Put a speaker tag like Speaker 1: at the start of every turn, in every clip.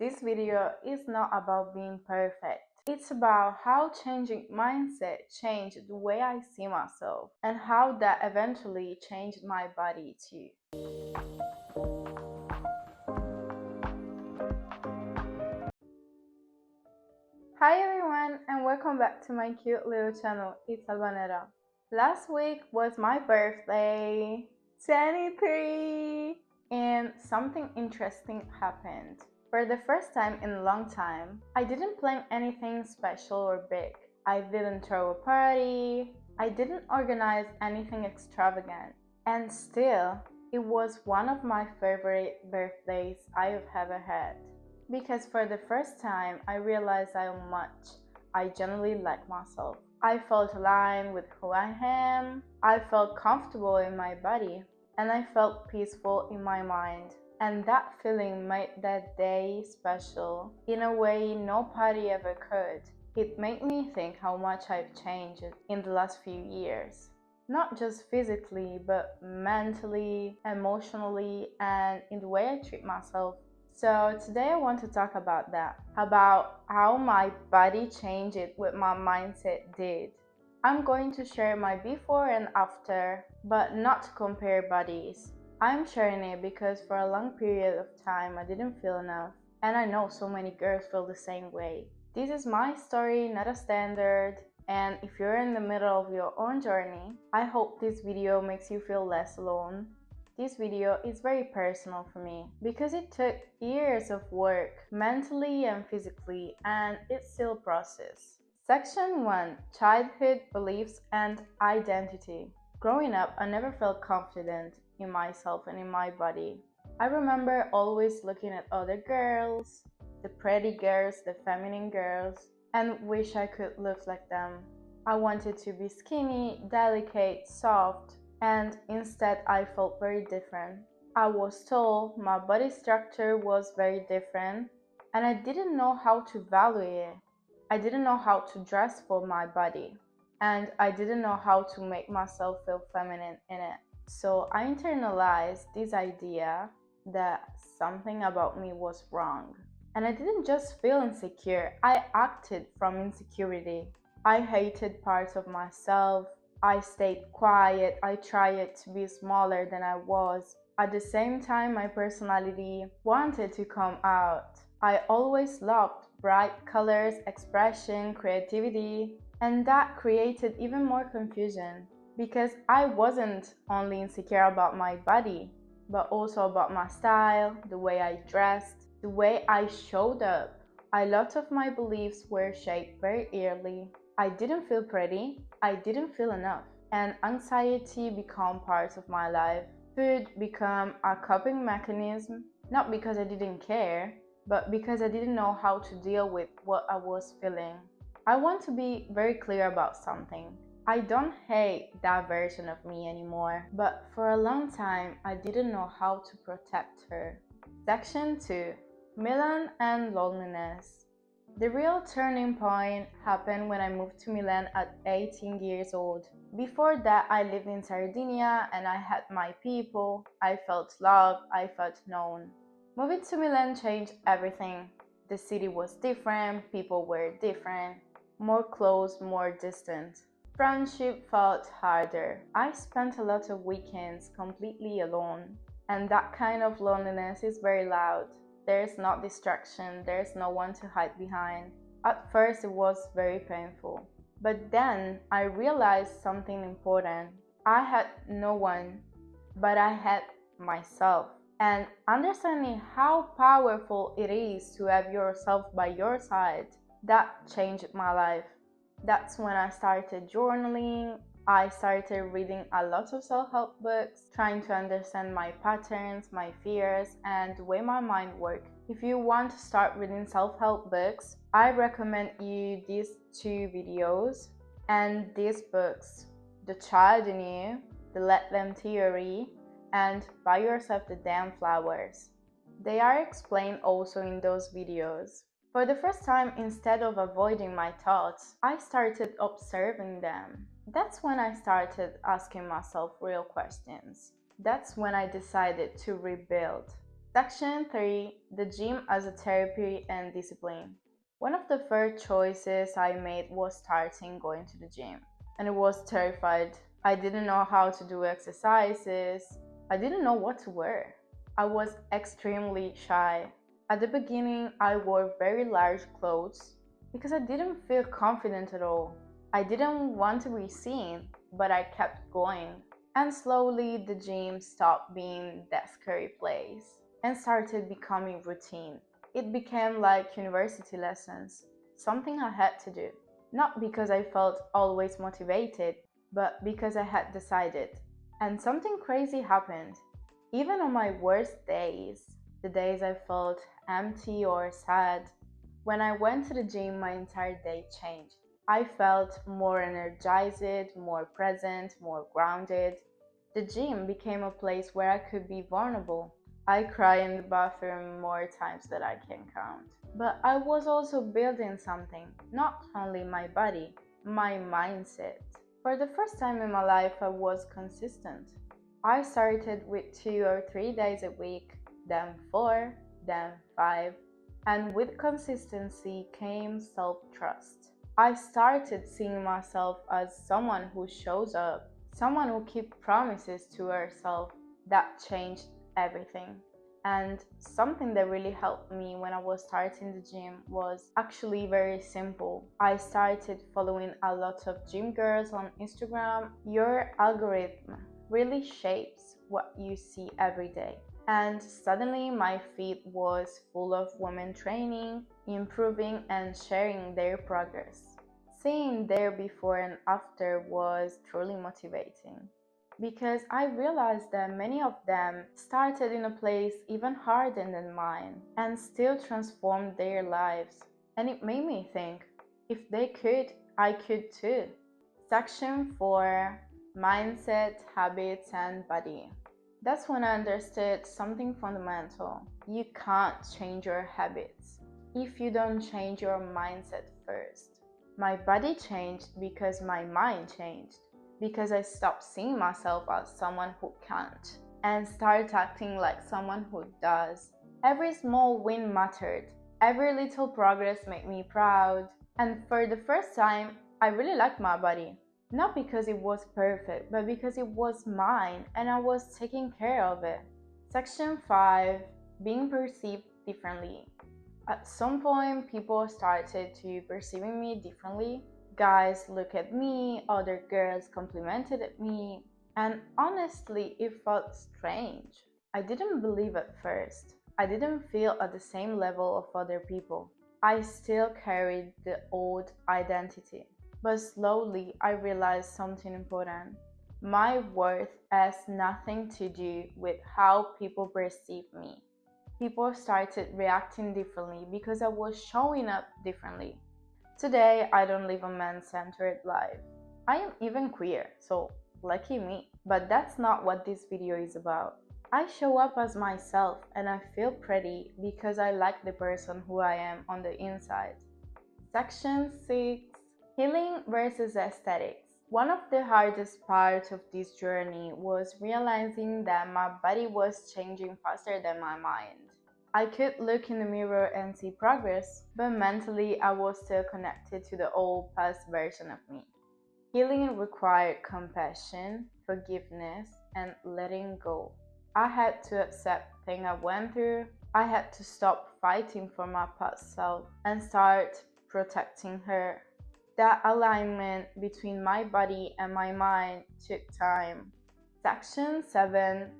Speaker 1: This video is not about being perfect. It's about how changing mindset changed the way I see myself and how that eventually changed my body too. Hi everyone and welcome back to my cute little channel. It's Albaneraa. Last week was my birthday, 23, and something interesting happened. For the first time in a long time, I didn't plan anything special or big. I didn't throw a party, I didn't organize anything extravagant, and still, it was one of my favorite birthdays I have ever had. Because for the first time, I realized how much I genuinely like myself. I felt aligned with who I am, I felt comfortable in my body, and I felt peaceful in my mind. And that feeling made that day special in a way no party ever could. It made me think how much I've changed in the last few years. Not just physically, but mentally, emotionally, and in the way I treat myself. So today I want to talk about that, about how my body changed what my mindset did. I'm going to share my before and after, but not to compare bodies. I'm sharing it because for a long period of time I didn't feel enough, and I know so many girls feel the same way. This is my story, not a standard, and if you're in the middle of your own journey, I hope this video makes you feel less alone. This video is very personal for me because it took years of work, mentally and physically, and it's still a process. Section 1: Childhood Beliefs and Identity. Growing up, I never felt confident in myself and in my body. I remember always looking at other girls, the pretty girls, the feminine girls, and wish I could look like them. I wanted to be skinny, delicate, soft, and instead I felt very different. I was tall, my body structure was very different, and I didn't know how to value it. I didn't know how to dress for my body, and I didn't know how to make myself feel feminine in it. So I internalized this idea that something about me was wrong. And I didn't just feel insecure, I acted from insecurity. I hated parts of myself. I stayed quiet, I tried to be smaller than I was. At the same time, my personality wanted to come out. I always loved bright colors, expression, creativity, and that created even more confusion because I wasn't only insecure about my body, but also about my style, the way I dressed, the way I showed up. A lot of my beliefs were shaped very early. I didn't feel pretty, I didn't feel enough, and anxiety became part of my life. Food became a coping mechanism, not because I didn't care, but because I didn't know how to deal with what I was feeling. I want to be very clear about something. I don't hate that version of me anymore, but for a long time I didn't know how to protect her. Section 2: Milan and Loneliness. The real turning point happened when I moved to Milan at 18 years old. Before that, I lived in Sardinia and I had my people. I felt loved, I felt known. Moving to Milan changed everything. The city was different, people were different, more close, more distant. Friendship felt harder. I spent a lot of weekends completely alone, and that kind of loneliness is very loud. There's no distraction, there's no one to hide behind. At first it was very painful. But then I realized something important. I had no one, but I had myself. And understanding how powerful it is to have yourself by your side, that changed my life. That's when I started journaling. I started reading a lot of self-help books, trying to understand my patterns, my fears, and the way my mind works. If you want to start reading self-help books, I recommend you these two videos and these books: The Child in You, The Let Them Theory, and Buy Yourself the Damn Flowers. They are explained also in those videos. For the first time, instead of avoiding my thoughts, I started observing them. That's when I started asking myself real questions. That's when I decided to rebuild. Section 3, the gym as a therapy and discipline. One of the first choices I made was starting going to the gym, and I was terrified. I didn't know how to do exercises. I didn't know what to wear. I was extremely shy. At the beginning, I wore very large clothes because I didn't feel confident at all. I didn't want to be seen, but I kept going. And slowly, the gym stopped being that scary place and started becoming routine. It became like university lessons, something I had to do. Not because I felt always motivated, but because I had decided. And something crazy happened. Even on my worst days, the days I felt empty or sad, when I went to the gym, my entire day changed. I felt more energized, more present, more grounded. The gym became a place where I could be vulnerable. I cry in the bathroom more times than I can count. But I was also building something, not only my body, my mindset. For the first time in my life, I was consistent. I started with 2 or 3 days a week, then 4, then 5, and with consistency came self trust. I started seeing myself as someone who shows up, someone who keeps promises to herself. That changed everything. And something that really helped me when I was starting the gym was actually very simple. I started following a lot of gym girls on Instagram. Your algorithm really shapes what you see every day. And suddenly my feed was full of women training, improving, and sharing their progress. Seeing their before and after was truly motivating because I realized that many of them started in a place even harder than mine and still transformed their lives. And it made me think, if they could, I could too. Section 4, Mindset, Habits, and Body. That's when I understood something fundamental. You can't change your habits if you don't change your mindset first. My body changed because my mind changed, because I stopped seeing myself as someone who can't and started acting like someone who does. Every small win mattered. Every little progress made me proud. And for the first time, I really liked my body. Not because it was perfect, but because it was mine and I was taking care of it. Section 5, Being perceived differently. At some point, people started to perceiving me differently. Guys looked at me, other girls complimented me, and honestly, it felt strange. I didn't believe at first. I didn't feel at the same level of other people. I still carried the old identity. But slowly, I realized something important. My worth has nothing to do with how people perceive me. People started reacting differently because I was showing up differently. Today, I don't live a man centered life. I am even queer, so lucky me. But that's not what this video is about. I show up as myself and I feel pretty because I like the person who I am on the inside. Section 6, Healing versus Aesthetics. One of the hardest parts of this journey was realizing that my body was changing faster than my mind. I could look in the mirror and see progress, but mentally I was still connected to the old past version of me. Healing required compassion, forgiveness, and letting go. I had to accept things I went through. I had to stop fighting for my past self and start protecting her. That alignment between my body and my mind took time. Section 7,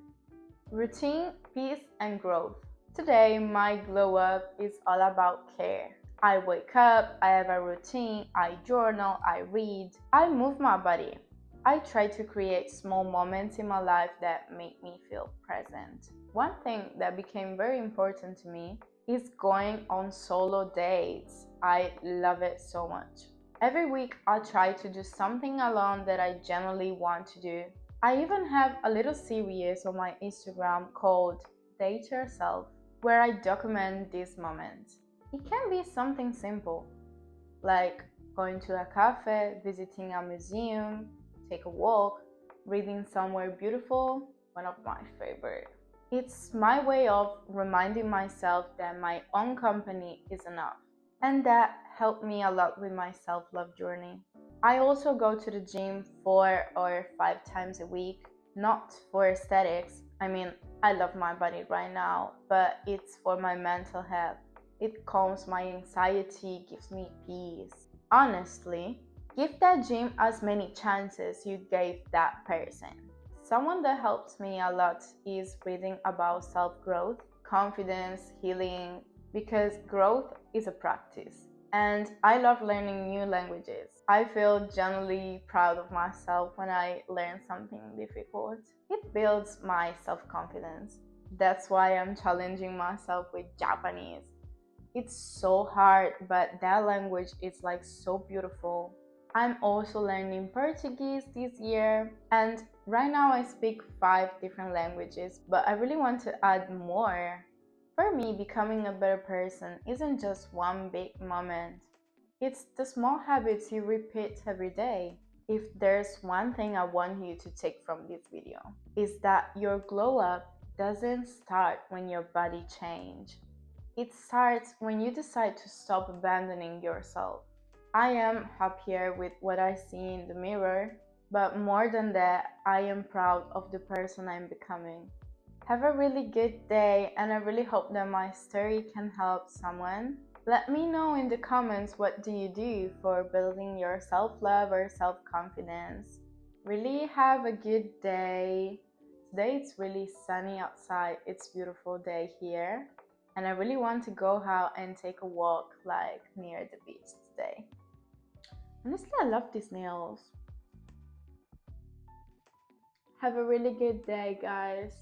Speaker 1: Routine, Peace, and Growth. Today, my glow up is all about care. I wake up, I have a routine, I journal, I read, I move my body. I try to create small moments in my life that make me feel present. One thing that became very important to me is going on solo dates. I love it so much. Every week, I try to do something alone that I genuinely want to do. I even have a little series on my Instagram called Date Yourself, where I document these moments. It can be something simple, like going to a cafe, visiting a museum, take a walk, reading somewhere beautiful, one of my favorite. It's my way of reminding myself that my own company is enough. And that helped me a lot with my self love journey. I also go to the gym 4 or 5 times a week, not for aesthetics. I mean, I love my body right now, but it's for my mental health. It calms my anxiety, gives me peace. Honestly, give that gym as many chances you gave that person. Someone that helps me a lot is reading about self growth, confidence, healing, because growth is a practice. And I love learning new languages. I feel genuinely proud of myself when I learn something difficult. It builds my self confidence. That's why I'm challenging myself with Japanese. It's so hard, but that language is like so beautiful. I'm also learning Portuguese this year, and right now I speak 5 different languages, but I really want to add more. For me, becoming a better person isn't just one big moment. It's the small habits you repeat every day. If there's one thing I want you to take from this video, is that your glow up doesn't start when your body change. It starts when you decide to stop abandoning yourself. I am happier with what I see in the mirror, but more than that, I am proud of the person I'm becoming. Have a really good day, and I really hope that my story can help someone. Let me know in the comments what do you do for building your self-love or self-confidence. Really have a good day. Today it's really sunny outside. It's a beautiful day here. And I really want to go out and take a walk like near the beach today. Honestly, I love these nails. Have a really good day, guys.